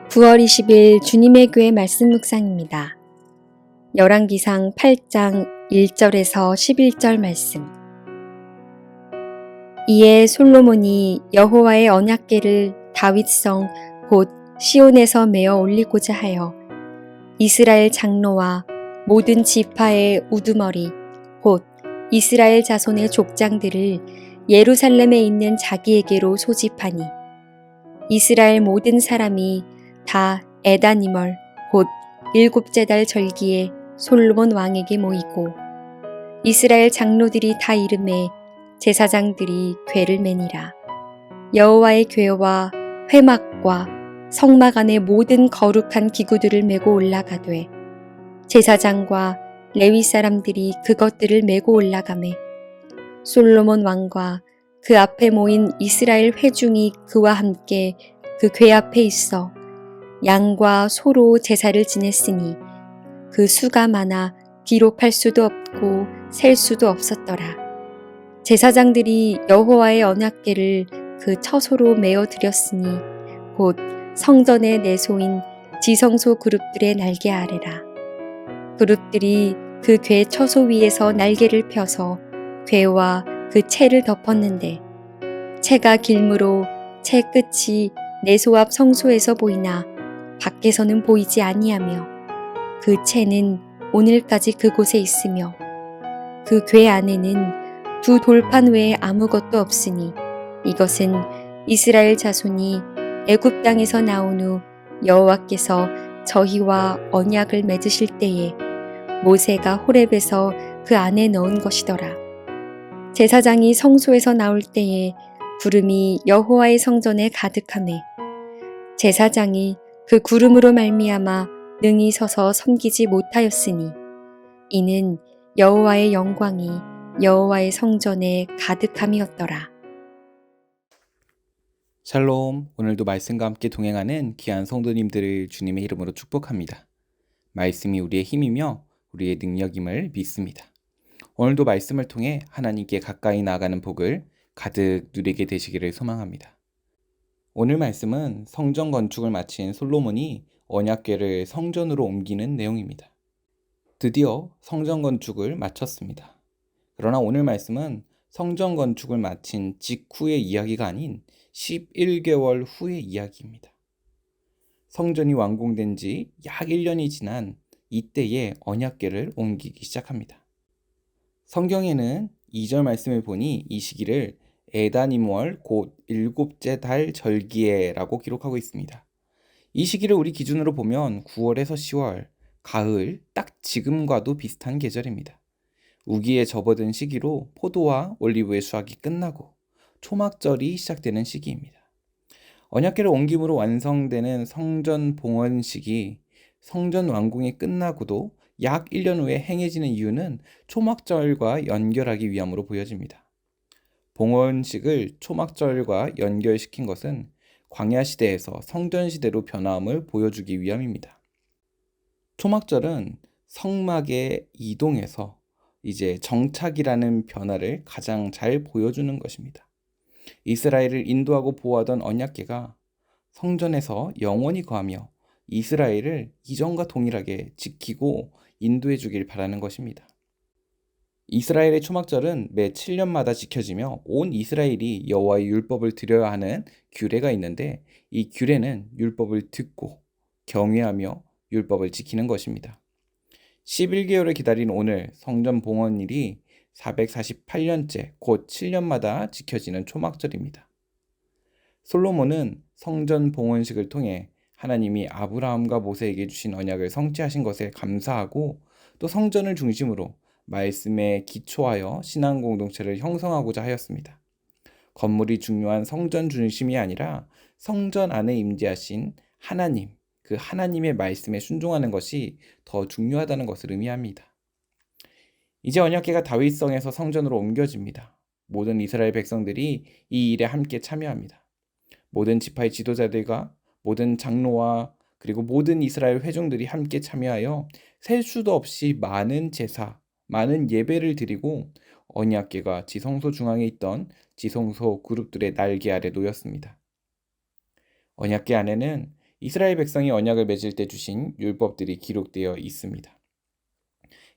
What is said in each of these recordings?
9월 20일 주님의 교회 말씀 묵상입니다. 열왕기상 8장 1절에서 11절 말씀. 이에 솔로몬이 여호와의 언약궤를 다윗성 곧 시온에서 메어 올리고자 하여 이스라엘 장로와 모든 지파의 우두머리 곧 이스라엘 자손의 족장들을 예루살렘에 있는 자기에게로 소집하니 이스라엘 모든 사람이 다 에다니멀 곧 일곱째 달 절기에 솔로몬 왕에게 모이고 이스라엘 장로들이 다 이름에 제사장들이 궤를 매니라. 여호와의 궤와 회막과 성막 안의 모든 거룩한 기구들을 메고 올라가되 제사장과 레위 사람들이 그것들을 메고 올라가매 솔로몬 왕과 그 앞에 모인 이스라엘 회중이 그와 함께 그 궤 앞에 있어 양과 소로 제사를 지냈으니 그 수가 많아 기록할 수도 없고 셀 수도 없었더라. 제사장들이 여호와의 언약궤를 그 처소로 메어 드렸으니 곧 성전의 내소인 지성소 그룹들의 날개 아래라. 그룹들이 그 궤 처소 위에서 날개를 펴서 궤와 그 채를 덮었는데 채가 길므로 채 끝이 내소 앞 성소에서 보이나 밖에서는 보이지 아니하며 그 채는 오늘까지 그곳에 있으며 그 궤 안에는 두 돌판 외에 아무것도 없으니 이것은 이스라엘 자손이 애굽 땅에서 나온 후 여호와께서 저희와 언약을 맺으실 때에 모세가 호렙에서 그 안에 넣은 것이더라. 제사장이 성소에서 나올 때에 구름이 여호와의 성전에 가득하매 제사장이 그 구름으로 말미암아 능히 서서 섬기지 못하였으니 이는 여호와의 영광이 여호와의 성전에 가득함이었더라. 샬롬, 오늘도 말씀과 함께 동행하는 귀한 성도님들을 주님의 이름으로 축복합니다. 말씀이 우리의 힘이며 우리의 능력임을 믿습니다. 오늘도 말씀을 통해 하나님께 가까이 나아가는 복을 가득 누리게 되시기를 소망합니다. 오늘 말씀은 성전 건축을 마친 솔로몬이 언약궤를 성전으로 옮기는 내용입니다. 드디어 성전 건축을 마쳤습니다. 그러나 오늘 말씀은 성전 건축을 마친 직후의 이야기가 아닌 11개월 후의 이야기입니다. 성전이 완공된 지 약 1년이 지난 이때에 언약궤를 옮기기 시작합니다. 성경에는 2절 말씀을 보니 이 시기를 에다니므월 곧 일곱째 달 절기에라고 기록하고 있습니다. 이 시기를 우리 기준으로 보면 9월에서 10월, 가을, 딱 지금과도 비슷한 계절입니다. 우기에 접어든 시기로 포도와 올리브의 수확이 끝나고 초막절이 시작되는 시기입니다. 언약궤를 옮김으로 완성되는 성전 봉헌식이 성전 완공이 끝나고도 약 1년 후에 행해지는 이유는 초막절과 연결하기 위함으로 보여집니다. 봉헌식을 초막절과 연결시킨 것은 광야 시대에서 성전 시대로 변화함을 보여주기 위함입니다. 초막절은 성막의 이동에서 이제 정착이라는 변화를 가장 잘 보여주는 것입니다. 이스라엘을 인도하고 보호하던 언약궤가 성전에서 영원히 거하며 이스라엘을 이전과 동일하게 지키고 인도해 주길 바라는 것입니다. 이스라엘의 초막절은 매 7년마다 지켜지며 온 이스라엘이 여호와의 율법을 드려야 하는 규례가 있는데 이 규례는 율법을 듣고 경외하며 율법을 지키는 것입니다. 11개월을 기다린 오늘 성전 봉헌일이 448년째 곧 7년마다 지켜지는 초막절입니다. 솔로몬은 성전 봉헌식을 통해 하나님이 아브라함과 모세에게 주신 언약을 성취하신 것에 감사하고 또 성전을 중심으로 말씀에 기초하여 신앙 공동체를 형성하고자 하였습니다. 건물이 중요한 성전 중심이 아니라 성전 안에 임재하신 하나님, 그 하나님의 말씀에 순종하는 것이 더 중요하다는 것을 의미합니다. 이제 언약궤가 다윗성에서 성전으로 옮겨집니다. 모든 이스라엘 백성들이 이 일에 함께 참여합니다. 모든 지파의 지도자들과 모든 장로와 그리고 모든 이스라엘 회중들이 함께 참여하여 셀 수도 없이 많은 제사, 많은 예배를 드리고 언약궤가 지성소 중앙에 있던 지성소 그룹들의 날개 아래 놓였습니다. 언약궤 안에는 이스라엘 백성이 언약을 맺을 때 주신 율법들이 기록되어 있습니다.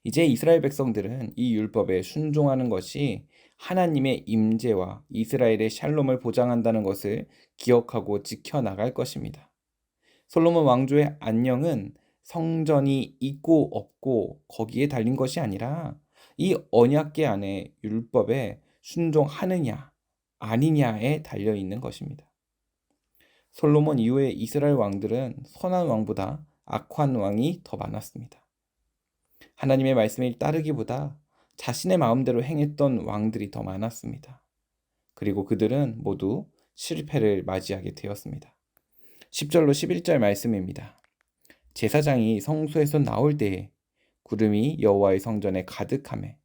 이제 이스라엘 백성들은 이 율법에 순종하는 것이 하나님의 임재와 이스라엘의 샬롬을 보장한다는 것을 기억하고 지켜나갈 것입니다. 솔로몬 왕조의 안녕은 성전이 있고 없고 거기에 달린 것이 아니라 이 언약궤 안에 율법에 순종하느냐 아니냐에 달려 있는 것입니다. 솔로몬 이후의 이스라엘 왕들은 선한 왕보다 악한 왕이 더 많았습니다. 하나님의 말씀을 따르기보다 자신의 마음대로 행했던 왕들이 더 많았습니다. 그리고 그들은 모두 실패를 맞이하게 되었습니다. 10절로 11절 말씀입니다. 제사장이 성소에서 나올 때에 구름이 여호와의 성전에 가득하매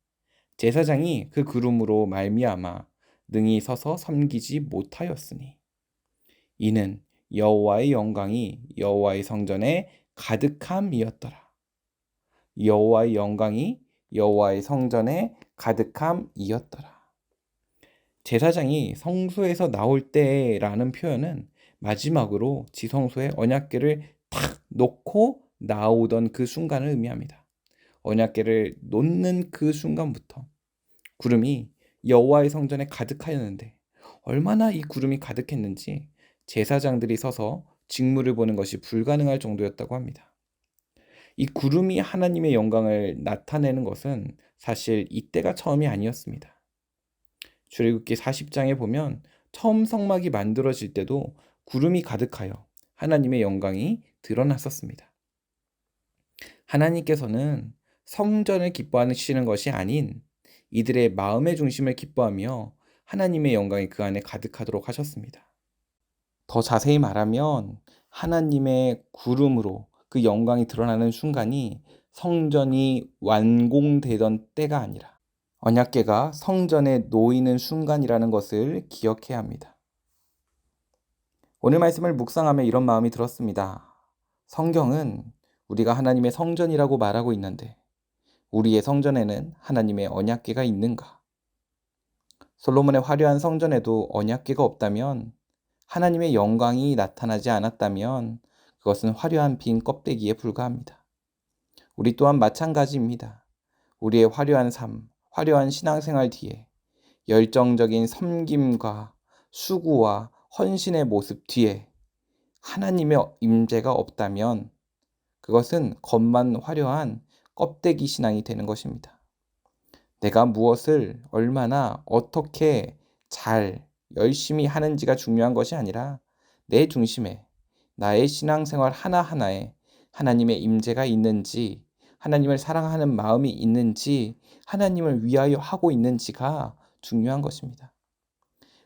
제사장이 그 구름으로 말미암아 능히 서서 섬기지 못하였으니 이는 여호와의 영광이 여호와의 성전에 가득함이었더라. 여호와의 영광이 여호와의 성전에 가득함이었더라. 제사장이 성소에서 나올 때라는 표현은 마지막으로 지성소에 언약궤를 탁 놓고 나오던 그 순간을 의미합니다. 언약궤를 놓는 그 순간부터 구름이 여호와의 성전에 가득하였는데 얼마나 이 구름이 가득했는지 제사장들이 서서 직무를 보는 것이 불가능할 정도였다고 합니다. 이 구름이 하나님의 영광을 나타내는 것은 사실 이때가 처음이 아니었습니다. 출애굽기 40장에 보면 처음 성막이 만들어질 때도 구름이 가득하여 하나님의 영광이 드러났었습니다. 하나님께서는 성전을 기뻐하시는 것이 아닌 이들의 마음의 중심을 기뻐하며 하나님의 영광이 그 안에 가득하도록 하셨습니다. 더 자세히 말하면 하나님의 구름으로 그 영광이 드러나는 순간이 성전이 완공되던 때가 아니라 언약궤가 성전에 놓이는 순간이라는 것을 기억해야 합니다. 오늘 말씀을 묵상하며 이런 마음이 들었습니다. 성경은 우리가 하나님의 성전이라고 말하고 있는데 우리의 성전에는 하나님의 언약궤가 있는가? 솔로몬의 화려한 성전에도 언약궤가 없다면 하나님의 영광이 나타나지 않았다면 그것은 화려한 빈 껍데기에 불과합니다. 우리 또한 마찬가지입니다. 우리의 화려한 삶, 화려한 신앙생활 뒤에 열정적인 섬김과 수고와 헌신의 모습 뒤에 하나님의 임재가 없다면 그것은 겉만 화려한 껍데기 신앙이 되는 것입니다. 내가 무엇을 얼마나 어떻게 잘 열심히 하는지가 중요한 것이 아니라 내 중심에 나의 신앙생활 하나하나에 하나님의 임재가 있는지, 하나님을 사랑하는 마음이 있는지, 하나님을 위하여 하고 있는지가 중요한 것입니다.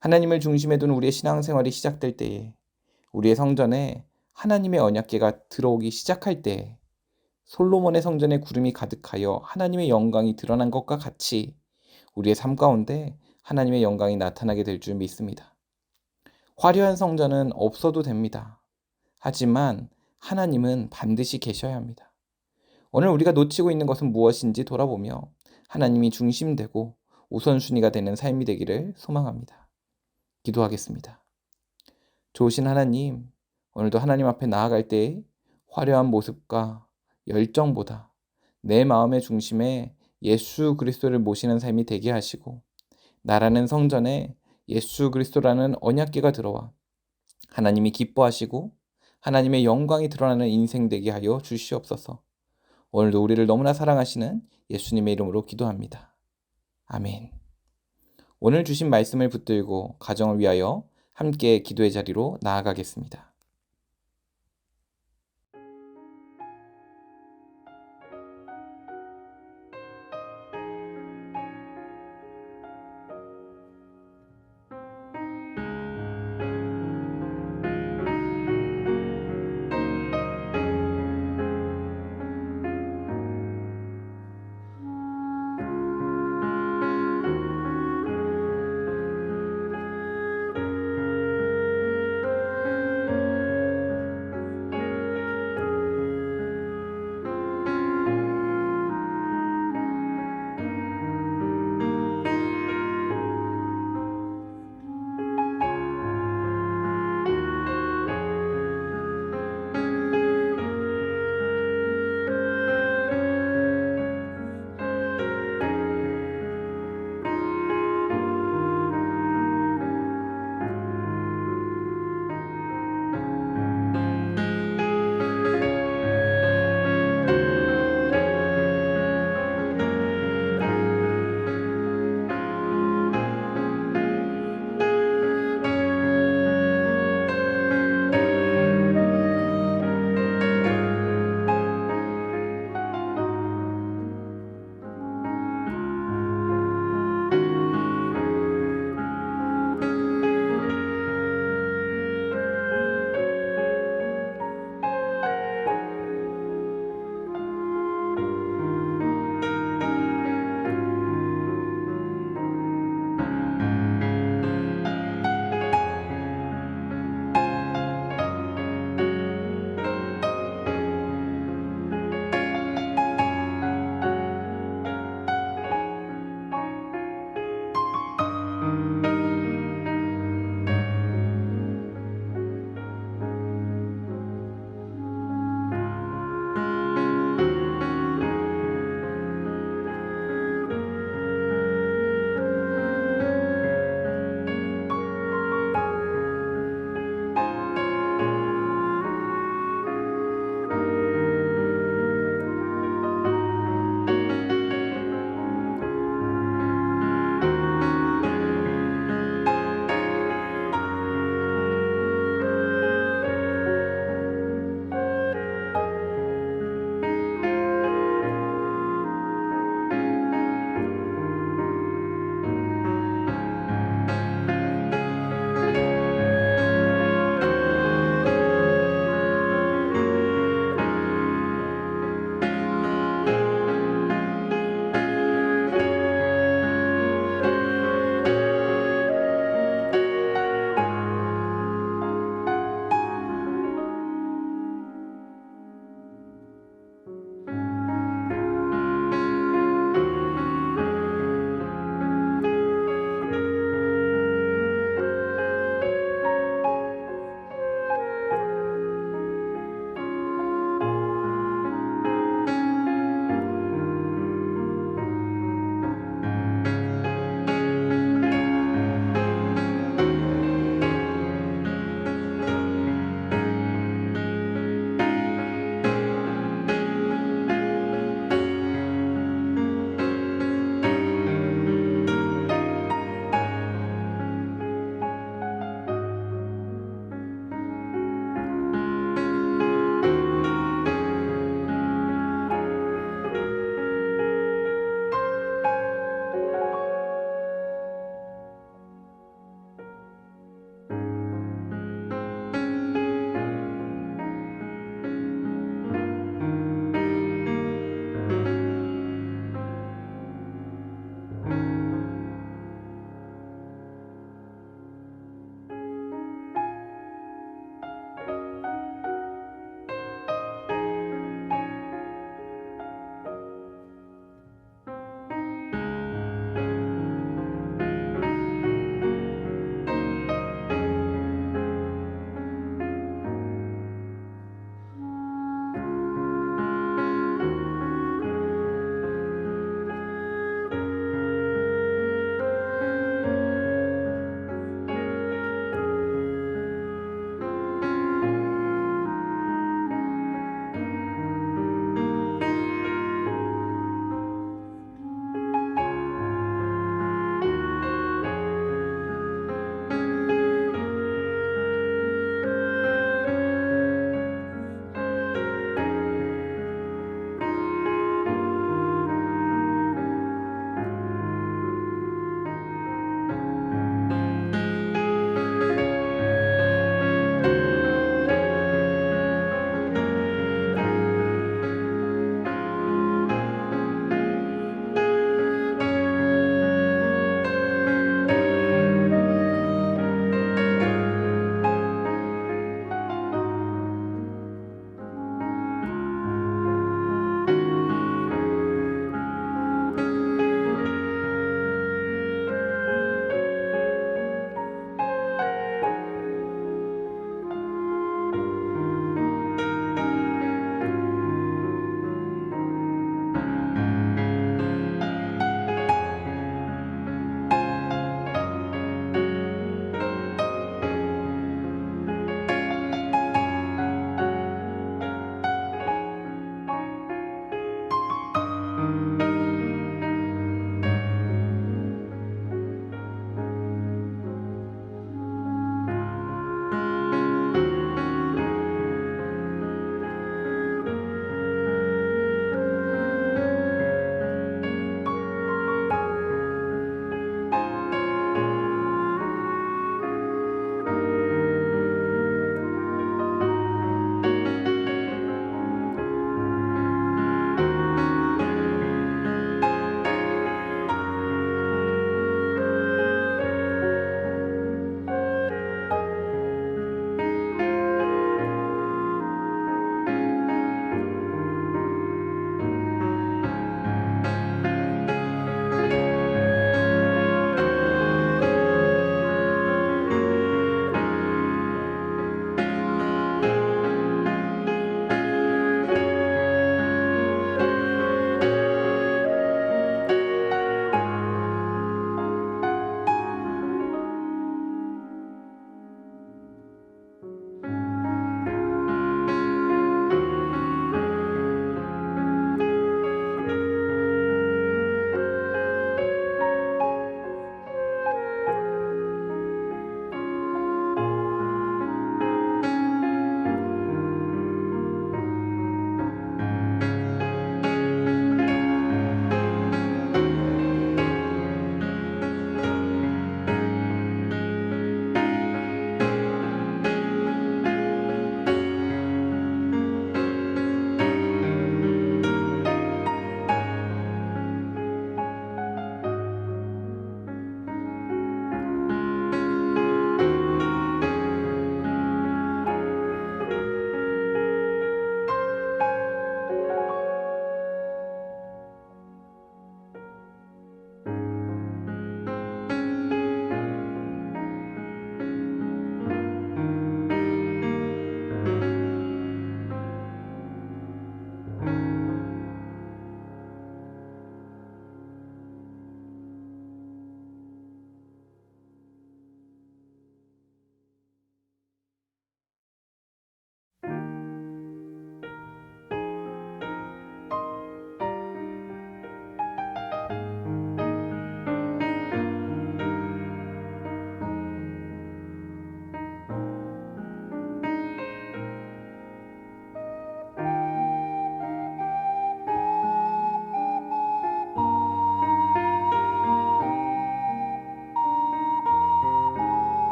하나님을 중심에 둔 우리의 신앙생활이 시작될 때에 우리의 성전에 하나님의 언약궤가 들어오기 시작할 때에 솔로몬의 성전에 구름이 가득하여 하나님의 영광이 드러난 것과 같이 우리의 삶 가운데 하나님의 영광이 나타나게 될 줄 믿습니다. 화려한 성전은 없어도 됩니다. 하지만 하나님은 반드시 계셔야 합니다. 오늘 우리가 놓치고 있는 것은 무엇인지 돌아보며 하나님이 중심되고 우선순위가 되는 삶이 되기를 소망합니다. 기도하겠습니다. 좋으신 하나님, 오늘도 하나님 앞에 나아갈 때 화려한 모습과 열정보다 내 마음의 중심에 예수 그리스도를 모시는 삶이 되게 하시고 나라는 성전에 예수 그리스도라는 언약궤가 들어와 하나님이 기뻐하시고 하나님의 영광이 드러나는 인생 되게 하여 주시옵소서. 오늘도 우리를 너무나 사랑하시는 예수님의 이름으로 기도합니다. 아멘. 오늘 주신 말씀을 붙들고 가정을 위하여 함께 기도의 자리로 나아가겠습니다.